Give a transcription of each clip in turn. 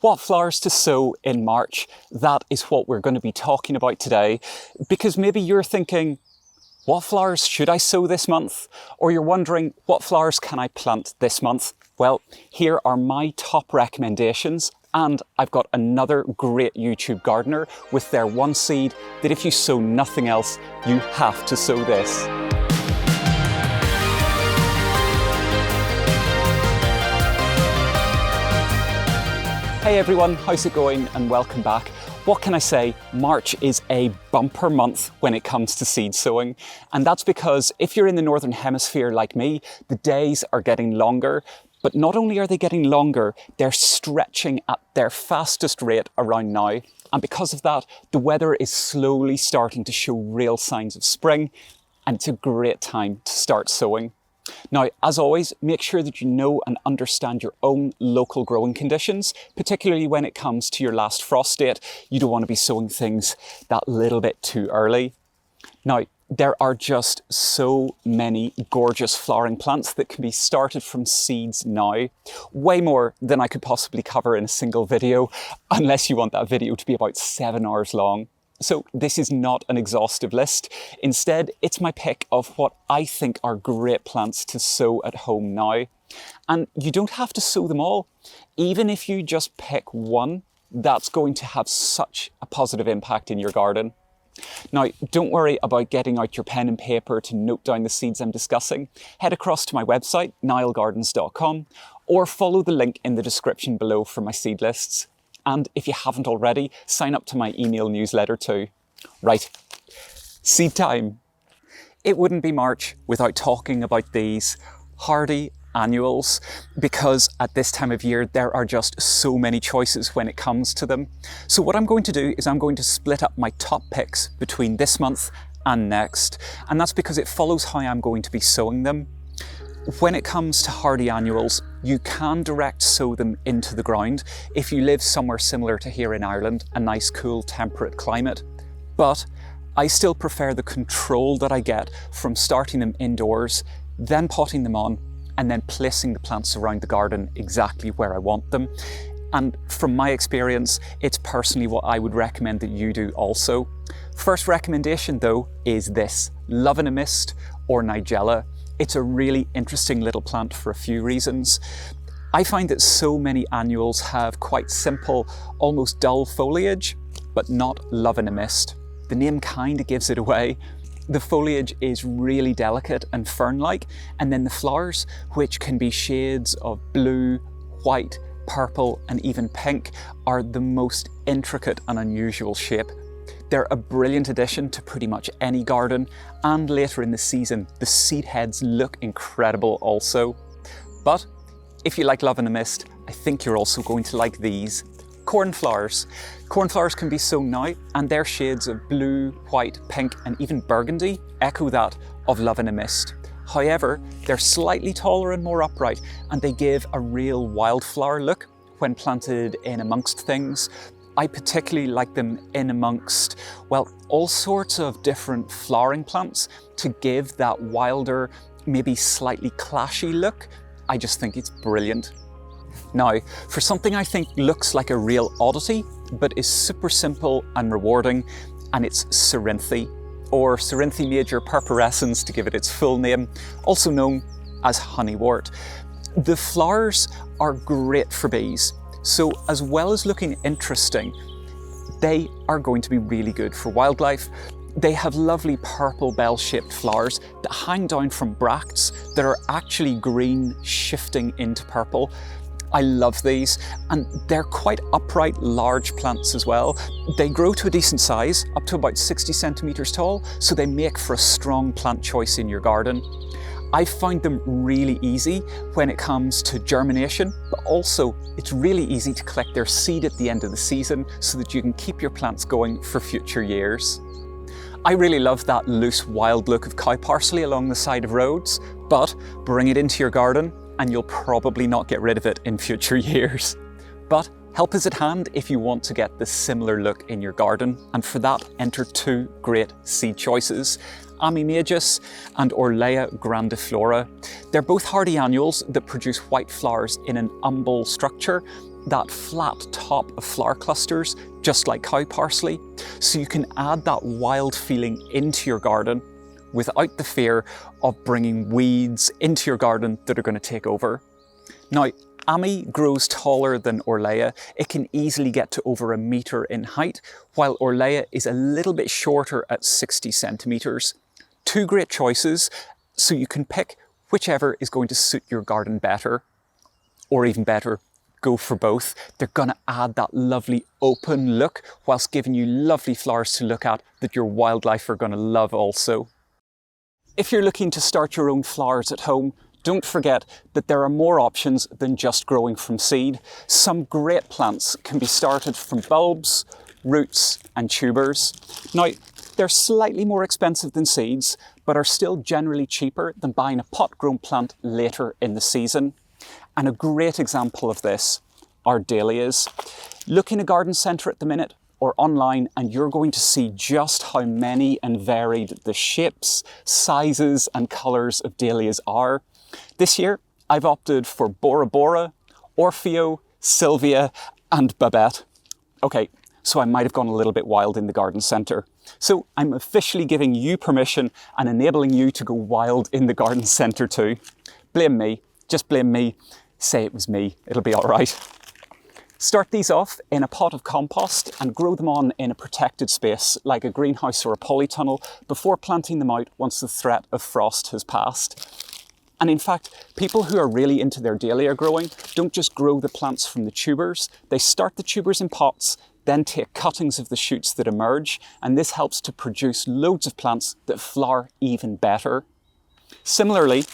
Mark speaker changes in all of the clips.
Speaker 1: What flowers to sow in March? That is what we're going to be talking about today, because maybe you're thinking, what flowers should I sow this month? Or you're wondering, what flowers can I plant this month? Well, here are my top recommendations, and I've got another great YouTube gardener with their one seed that if you sow nothing else, you have to sow this. Hey everyone, how's it going and welcome back. What can I say? March is a bumper month when it comes to seed sowing, and that's because if you're in the Northern Hemisphere like me, the days are getting longer, but not only are they getting longer, they're stretching at their fastest rate around now, and because of that, the weather is slowly starting to show real signs of spring, and it's a great time to start sowing. Now, as always, make sure that you know and understand your own local growing conditions, particularly when it comes to your last frost date. You don't want to be sowing things that little bit too early. Now, there are just so many gorgeous flowering plants that can be started from seeds now. Way more than I could possibly cover in a single video, unless you want that video to be about 7 hours long. So this is not an exhaustive list. Instead, it's my pick of what I think are great plants to sow at home now. And you don't have to sow them all. Even if you just pick one, that's going to have such a positive impact in your garden. Now, don't worry about getting out your pen and paper to note down the seeds I'm discussing. Head across to my website, niallgardens.com, or follow the link in the description below for my seed lists. And if you haven't already, sign up to my email newsletter too. Right, seed time. It wouldn't be March without talking about these hardy annuals, because at this time of year, there are just so many choices when it comes to them. So what I'm going to do is I'm going to split up my top picks between this month and next. And that's because it follows how I'm going to be sowing them. When it comes to hardy annuals, you can direct sow them into the ground if you live somewhere similar to here in Ireland, a nice, cool, temperate climate. But I still prefer the control that I get from starting them indoors, then potting them on, and then placing the plants around the garden exactly where I want them. And from my experience, it's personally what I would recommend that you do also. First recommendation though is this, Love in a Mist or Nigella. It's a really interesting little plant for a few reasons. I find that so many annuals have quite simple, almost dull foliage, but not Love in a Mist. The name kind of gives it away. The foliage is really delicate and fern-like, and then the flowers, which can be shades of blue, white, purple, and even pink, are the most intricate and unusual shape. They're a brilliant addition to pretty much any garden, and later in the season, the seed heads look incredible also. But if you like Love in a Mist, I think you're also going to like these. Cornflowers. Cornflowers can be sown now, and their shades of blue, white, pink, and even burgundy echo that of Love in a Mist. However, they're slightly taller and more upright, and they give a real wildflower look when planted in amongst things. I particularly like them in amongst, well, all sorts of different flowering plants to give that wilder, maybe slightly clashy look. I just think it's brilliant. Now, for something I think looks like a real oddity, but is super simple and rewarding, and it's Cerinthe, or Cerinthe major purpurescens to give it its full name, also known as honeywort. The flowers are great for bees. So as well as looking interesting, they are going to be really good for wildlife. They have lovely purple bell-shaped flowers that hang down from bracts that are actually green shifting into purple. I love these, and they're quite upright, large plants as well. They grow to a decent size, up to about 60 centimeters tall, so they make for a strong plant choice in your garden. I find them really easy when it comes to germination, but also it's really easy to collect their seed at the end of the season so that you can keep your plants going for future years. I really love that loose, wild look of cow parsley along the side of roads, but bring it into your garden and you'll probably not get rid of it in future years. But help is at hand if you want to get the similar look in your garden, and for that, enter two great seed choices. Amimagus and Orlea grandiflora. They're both hardy annuals that produce white flowers in an umbel structure, that flat top of flower clusters, just like cow parsley, so you can add that wild feeling into your garden without the fear of bringing weeds into your garden that are going to take over. Now, Ami grows taller than Orlea. It can easily get to over 1 metre in height, while Orlea is a little bit shorter at 60 centimetres. Two great choices, so you can pick whichever is going to suit your garden better. Or even better, go for both. They're going to add that lovely open look whilst giving you lovely flowers to look at that your wildlife are going to love also. If you're looking to start your own flowers at home, don't forget that there are more options than just growing from seed. Some great plants can be started from bulbs, roots and tubers. Now, they're slightly more expensive than seeds, but are still generally cheaper than buying a pot-grown plant later in the season. And a great example of this are dahlias. Look in a garden centre at the minute or online and you're going to see just how many and varied the shapes, sizes and colours of dahlias are. This year I've opted for Bora Bora, Orfeo, Sylvia and Babette. Okay, so I might have gone a little bit wild in the garden centre. So I'm officially giving you permission and enabling you to go wild in the garden centre too. Blame me, just blame me. Say it was me, it'll be all right. Start these off in a pot of compost and grow them on in a protected space like a greenhouse or a polytunnel before planting them out once the threat of frost has passed. And in fact, people who are really into their dahlia growing don't just grow the plants from the tubers. They start the tubers in pots, then take cuttings of the shoots that emerge, and this helps to produce loads of plants that flower even better. Similarly,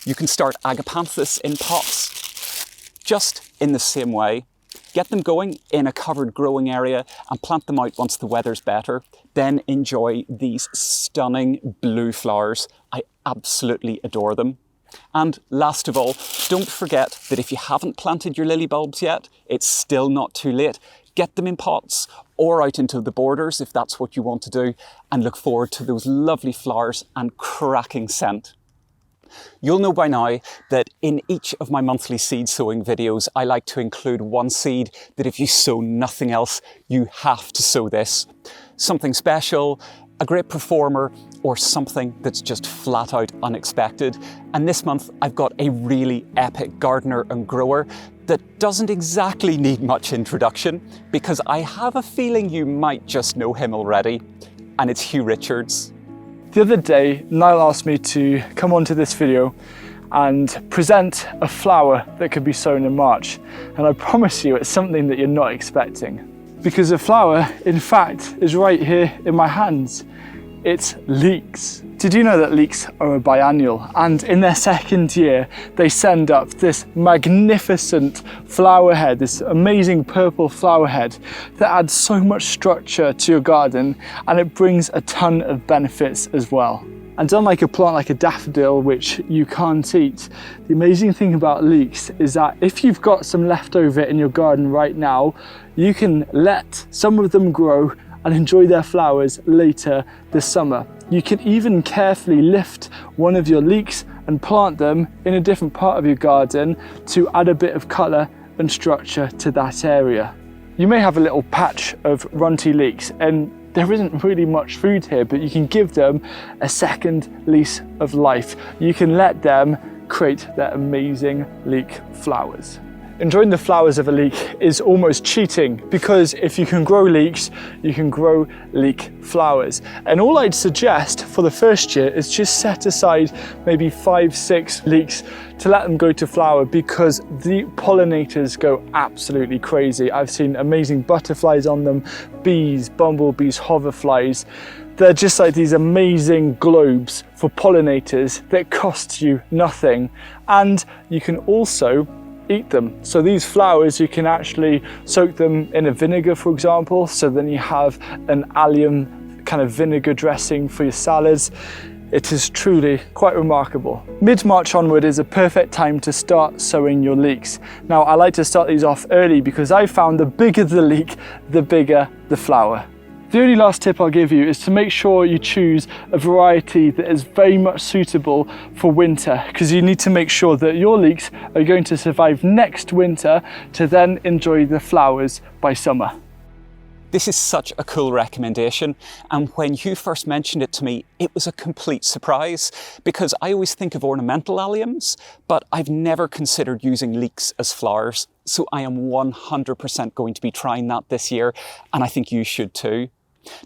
Speaker 1: you can start Agapanthus in pots, just in the same way. Get them going in a covered growing area and plant them out once the weather's better. Then enjoy these stunning blue flowers. I absolutely adore them. And last of all, don't forget that if you haven't planted your lily bulbs yet, it's still not too late. Get them in pots or out into the borders if that's what you want to do, and look forward to those lovely flowers and cracking scent. You'll know by now that in each of my monthly seed sowing videos, I like to include one seed that if you sow nothing else, you have to sow this. Something special, a great performer, or something that's just flat out unexpected. And this month, I've got a really epic gardener and grower that doesn't exactly need much introduction, because I have a feeling you might just know him already, and it's Hugh Richards.
Speaker 2: The other day, Niall asked me to come onto this video and present a flower that could be sown in March. And I promise you, it's something that you're not expecting. Because the flower, in fact, is right here in my hands. It's leeks. Did you know that leeks are a biennial? And in their second year, they send up this magnificent flower head, this amazing purple flower head that adds so much structure to your garden, and it brings a ton of benefits as well. And unlike a plant like a daffodil, which you can't eat, the amazing thing about leeks is that if you've got some leftover in your garden right now, you can let some of them grow and enjoy their flowers later this summer. You can even carefully lift one of your leeks and plant them in a different part of your garden to add a bit of colour and structure to that area. You may have a little patch of runty leeks and there isn't really much food here, but you can give them a second lease of life. You can let them create their amazing leek flowers. Enjoying the flowers of a leek is almost cheating, because if you can grow leeks, you can grow leek flowers. And all I'd suggest for the first year is just set aside maybe 5-6 leeks to let them go to flower, because the pollinators go absolutely crazy. I've seen amazing butterflies on them, bees, bumblebees, hoverflies. They're just like these amazing globes for pollinators that cost you nothing. And you can also eat them. So these flowers, you can actually soak them in a vinegar, for example, so then you have an allium kind of vinegar dressing for your salads. It is truly quite remarkable. Mid-March onward is a perfect time to start sowing your leeks. Now, I like to start these off early because I found the bigger the leek, the bigger the flower. The only last tip I'll give you is to make sure you choose a variety that is very much suitable for winter, because you need to make sure that your leeks are going to survive next winter to then enjoy the flowers by summer.
Speaker 1: This is such a cool recommendation, and when you first mentioned it to me, it was a complete surprise, because I always think of ornamental alliums, but I've never considered using leeks as flowers. So I am 100% going to be trying that this year, and I think you should too.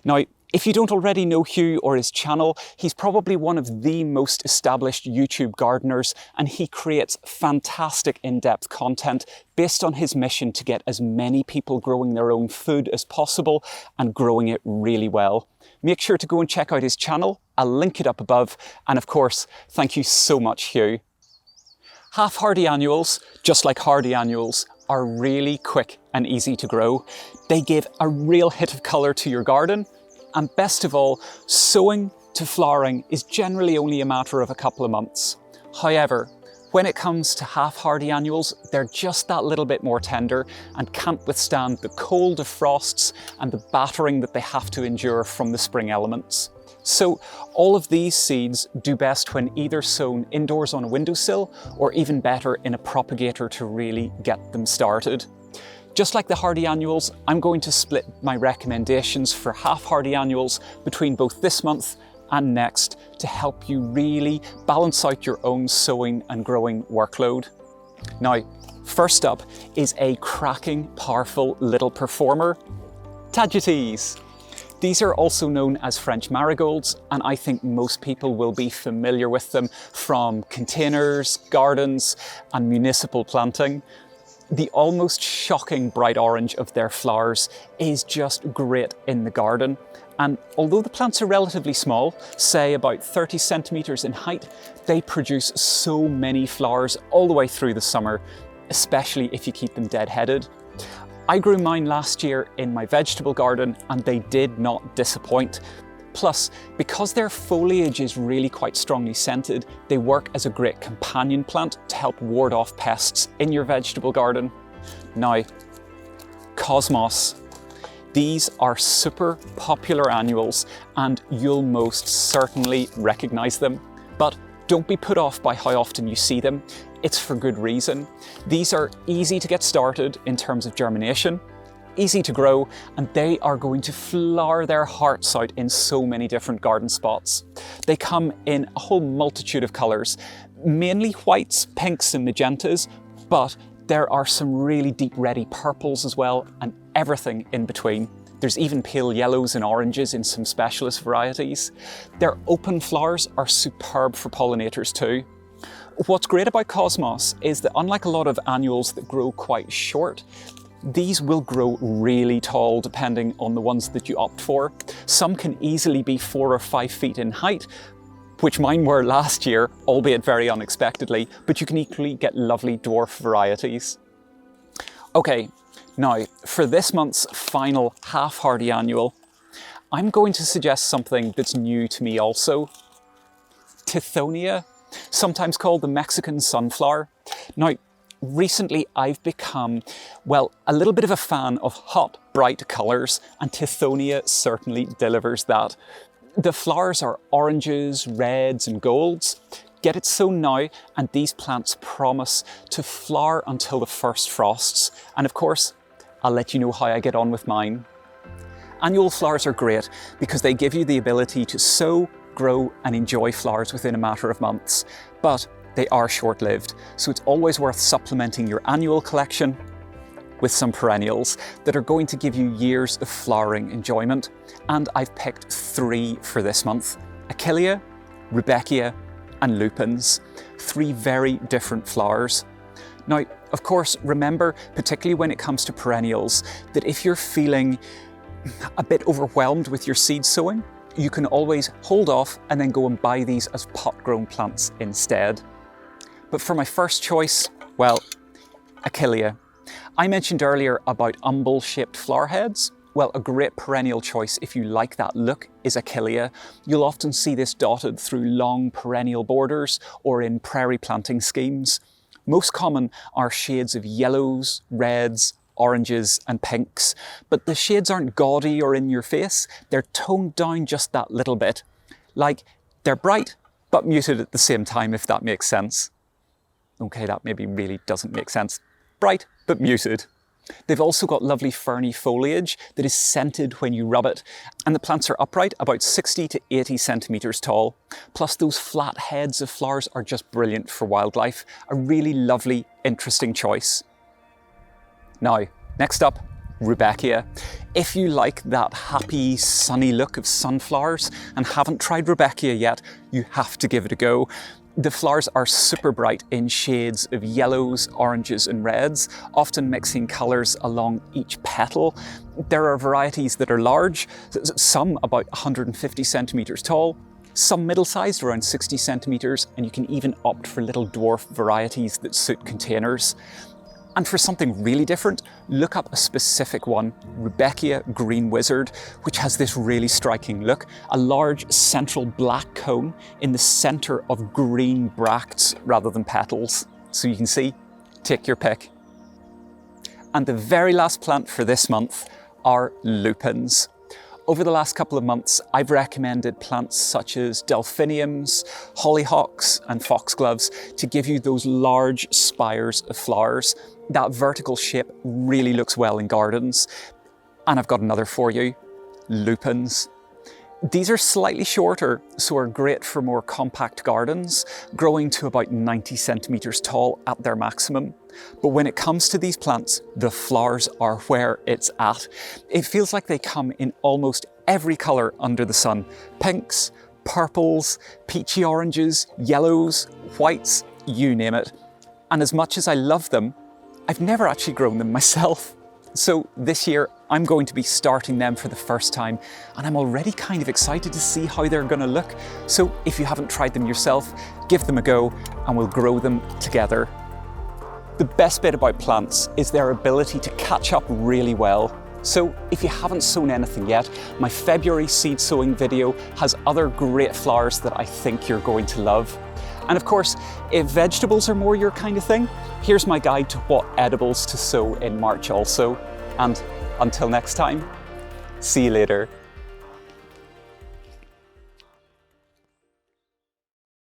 Speaker 1: Now, if you don't already know Hugh or his channel, he's probably one of the most established YouTube gardeners, and he creates fantastic in-depth content based on his mission to get as many people growing their own food as possible and growing it really well. Make sure to go and check out his channel. I'll link it up above. And of course, thank you so much, Hugh. Half-hardy annuals, just like hardy annuals, are really quick and easy to grow. They give a real hit of colour to your garden. And best of all, sowing to flowering is generally only a matter of a couple of months. However, when it comes to half-hardy annuals, they're just that little bit more tender and can't withstand the cold of frosts and the battering that they have to endure from the spring elements. So all of these seeds do best when either sown indoors on a windowsill, or even better in a propagator to really get them started. Just like the hardy annuals, I'm going to split my recommendations for half-hardy annuals between both this month and next to help you really balance out your own sowing and growing workload. Now, first up is a cracking, powerful little performer, Tagetes. These are also known as French marigolds, and I think most people will be familiar with them from containers, gardens, and municipal planting. The almost shocking bright orange of their flowers is just great in the garden. And although the plants are relatively small, say about 30 centimetres in height, they produce so many flowers all the way through the summer, especially if you keep them dead-headed. I grew mine last year in my vegetable garden and they did not disappoint. Plus, because their foliage is really quite strongly scented, they work as a great companion plant to help ward off pests in your vegetable garden. Now, Cosmos. These are super popular annuals and you'll most certainly recognise them. But don't be put off by how often you see them. It's for good reason. These are easy to get started in terms of germination, easy to grow, and they are going to flower their hearts out in so many different garden spots. They come in a whole multitude of colours, mainly whites, pinks and magentas, but there are some really deep reddy purples as well, and everything in between. There's even pale yellows and oranges in some specialist varieties. Their open flowers are superb for pollinators too. What's great about Cosmos is that unlike a lot of annuals that grow quite short, these will grow really tall depending on the ones that you opt for. Some can easily be 4 or 5 feet in height, which mine were last year, albeit very unexpectedly, but you can equally get lovely dwarf varieties. Okay, now for this month's final half-hardy annual, I'm going to suggest something that's new to me also. Tithonia, sometimes called the Mexican sunflower. Now, recently I've become, well, a little bit of a fan of hot, bright colours, and Tithonia certainly delivers that. The flowers are oranges, reds and golds. Get it sown now, and these plants promise to flower until the first frosts. And of course, I'll let you know how I get on with mine. Annual flowers are great because they give you the ability to sow, grow and enjoy flowers within a matter of months. But they are short-lived, so it's always worth supplementing your annual collection with some perennials that are going to give you years of flowering enjoyment. And I've picked 3 for this month: Achillea, Rudbeckia and Lupins. 3 very different flowers. Now, of course, remember, particularly when it comes to perennials, that if you're feeling a bit overwhelmed with your seed sowing, you can always hold off and then go and buy these as pot-grown plants instead. But for my first choice, well, Achillea. I mentioned earlier about umbel-shaped flower heads. Well, a great perennial choice if you like that look is Achillea. You'll often see this dotted through long perennial borders or in prairie planting schemes. Most common are shades of yellows, reds, oranges and pinks, but the shades aren't gaudy or in your face. They're toned down just that little bit. Like, they're bright, but muted at the same time, if that makes sense. Okay, that maybe really doesn't make sense. Bright, but muted. They've also got lovely ferny foliage that is scented when you rub it, and the plants are upright, about 60 to 80 centimetres tall. Plus those flat heads of flowers are just brilliant for wildlife. A really lovely, interesting choice. Now, next up, Rudbeckia. If you like that happy, sunny look of sunflowers and haven't tried Rudbeckia yet, you have to give it a go. The flowers are super bright in shades of yellows, oranges and reds, often mixing colours along each petal. There are varieties that are large, some about 150 centimetres tall, some middle-sized, around 60 centimetres, and you can even opt for little dwarf varieties that suit containers. And for something really different, look up a specific one, Rudbeckia Green Wizard, which has this really striking look. A large central black cone in the centre of green bracts rather than petals. So you can see, take your pick. And the very last plant for this month are lupins. Over the last couple of months, I've recommended plants such as delphiniums, hollyhocks and foxgloves to give you those large spires of flowers. That vertical shape really looks well in gardens. And I've got another for you, lupins. These are slightly shorter, so are great for more compact gardens, growing to about 90 centimetres tall at their maximum. But when it comes to these plants, the flowers are where it's at. It feels like they come in almost every colour under the sun. Pinks, purples, peachy oranges, yellows, whites, you name it. And as much as I love them, I've never actually grown them myself. So this year, I'm going to be starting them for the first time, and I'm already kind of excited to see how they're going to look. So if you haven't tried them yourself, give them a go and we'll grow them together. The best bit about plants is their ability to catch up really well. So if you haven't sown anything yet, my February seed sowing video has other great flowers that I think you're going to love. And of course, if vegetables are more your kind of thing, here's my guide to what edibles to sow in March also. And until next time, see you later.